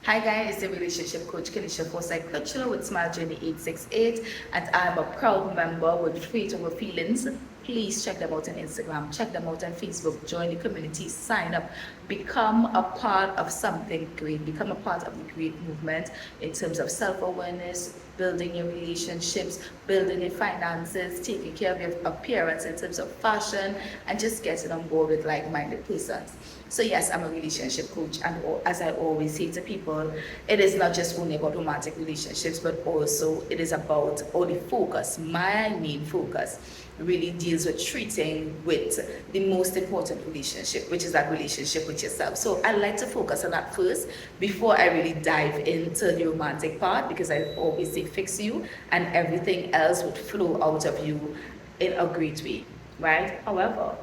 Hi guys, it's the relationship coach Forsythe-Crichlow with Smile Journey 868, and I'm a proud member with Faith Over Feelings. Please check them out on Instagram, check them out on Facebook, join the community, sign up, become a part of something great, become a part of the great movement in terms of self-awareness, building your relationships, building your finances, taking care of your appearance in terms of fashion, and just getting on board with like-minded persons. So yes, I'm a relationship coach, and as I always say to people, it is not just only about romantic relationships, but also it is about, or the focus, my main focus really deals with treating with the most important relationship, which is that relationship with yourself. So I like to focus on that first before I really dive into the romantic part, because I always say fix you and everything else would flow out of you in a great way, right? However,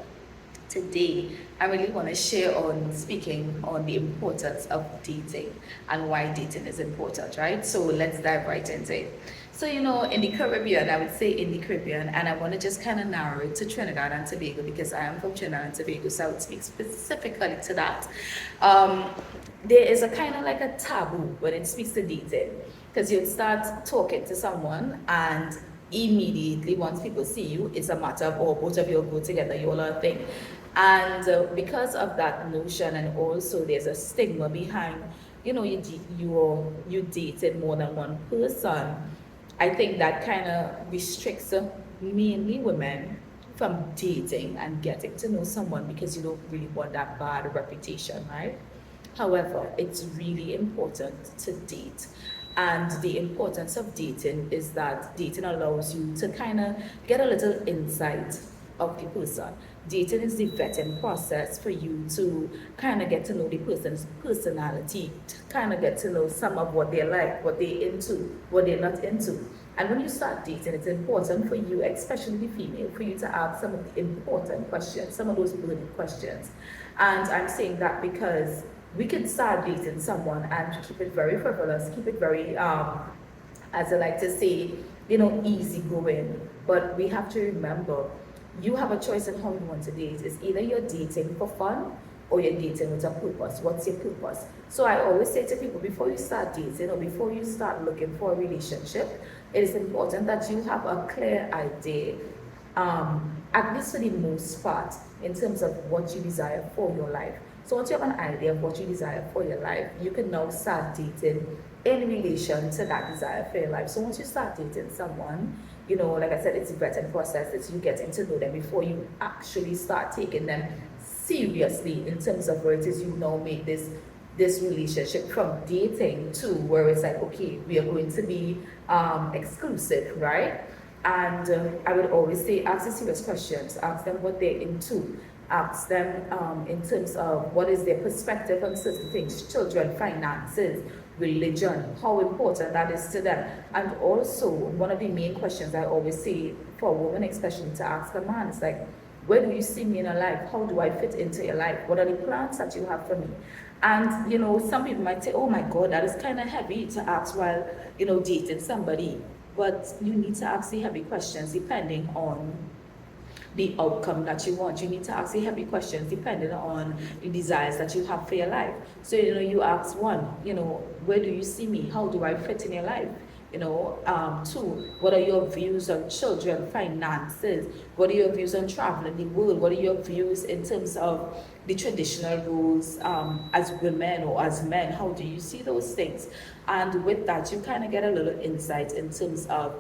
today I really want to share on speaking on the importance of dating and why dating is important, right? So let's dive right into it. So, in the Caribbean, I would say in the Caribbean, and I want to just kind of narrow it to Trinidad and Tobago because I am from Trinidad and Tobago, so I would speak specifically to that. Um, there is a kind of like a taboo when it speaks to dating, because you'd start talking to someone and immediately once people see you, it's a matter of, oh, both of you go together, you all are a thing. And because of that notion, and also there's a stigma behind, you dated more than one person. I think that kind of restricts mainly women from dating and getting to know someone because you don't really want that bad reputation, right? However, it's really important to date. And the importance of dating is that dating allows you to kind of get a little insight of the person. Dating is the vetting process for you to kind of get to know the person's personality, to kind of get to know some of what they like, what they're into, what they're not into. And when you start dating, it's important for you, especially the female, for you to ask some of the important questions, some of those burning questions. And I'm saying that because we can start dating someone and keep it very frivolous, keep it very, as I like to say, easy going. But we have to remember, you have a choice in how you want to date. It's either you're dating for fun or you're dating with a purpose. What's your purpose? So I always say to people, before you start dating or before you start looking for a relationship, it is important that you have a clear idea, at least for the most part, in terms of what you desire for your life. So once you have an idea of what you desire for your life, you can now start dating in relation to that desire for your life. So once you start dating someone, like I said, it's a vetting process. It's you getting to know them before you actually start taking them seriously in terms of where it is you now make this relationship from dating to where it's like, okay, we are going to be exclusive, right? And I would always say, ask the serious questions. Ask them what they're into. Ask them in terms of what is their perspective on certain things, children, finances, religion, how important that is to them. And also, one of the main questions I always say for a woman, especially to ask a man, is like, where do you see me in your life? How do I fit into your life? What are the plans that you have for me? And, some people might say, oh my God, that is kind of heavy to ask while, dating somebody. But you need to ask the heavy questions depending on the outcome that you want. You need to ask the heavy questions depending on the desires that you have for your life. So, you ask one, where do you see me? How do I fit in your life? Two, what are your views on children, finances? What are your views on traveling the world? What are your views in terms of the traditional roles as women or as men? How do you see those things? And with that, you kind of get a little insight in terms of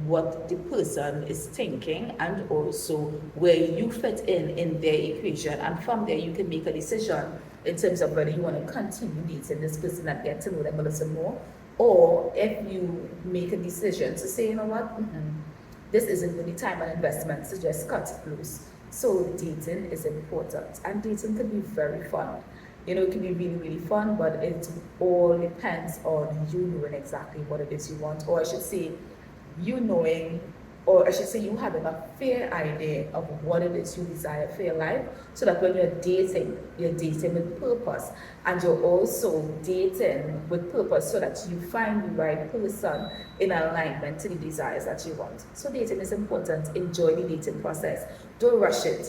what the person is thinking and also where you fit in their equation. And from there, you can make a decision in terms of whether you want to continue dating this person and get to know them a little more, or if you make a decision to say, you know what, this isn't really time and investment, so just cut it loose. So dating is important, and dating can be very fun. It can be really, really fun, but it all depends on you knowing exactly what it is you want, or I should say, you knowing, or I should say, you having a fair idea of what it is you desire for your life, so that when you're dating with purpose, and you're also dating with purpose so that you find the right person in alignment to the desires that you want. So dating is important. Enjoy the dating process. Don't rush it,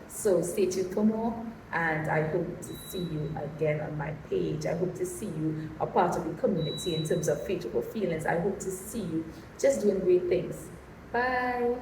So stay tuned for more. And I hope to see you again on my page. I hope to see you a part of the community in terms of Faithful Feelings. I hope to see you just doing great things. Bye.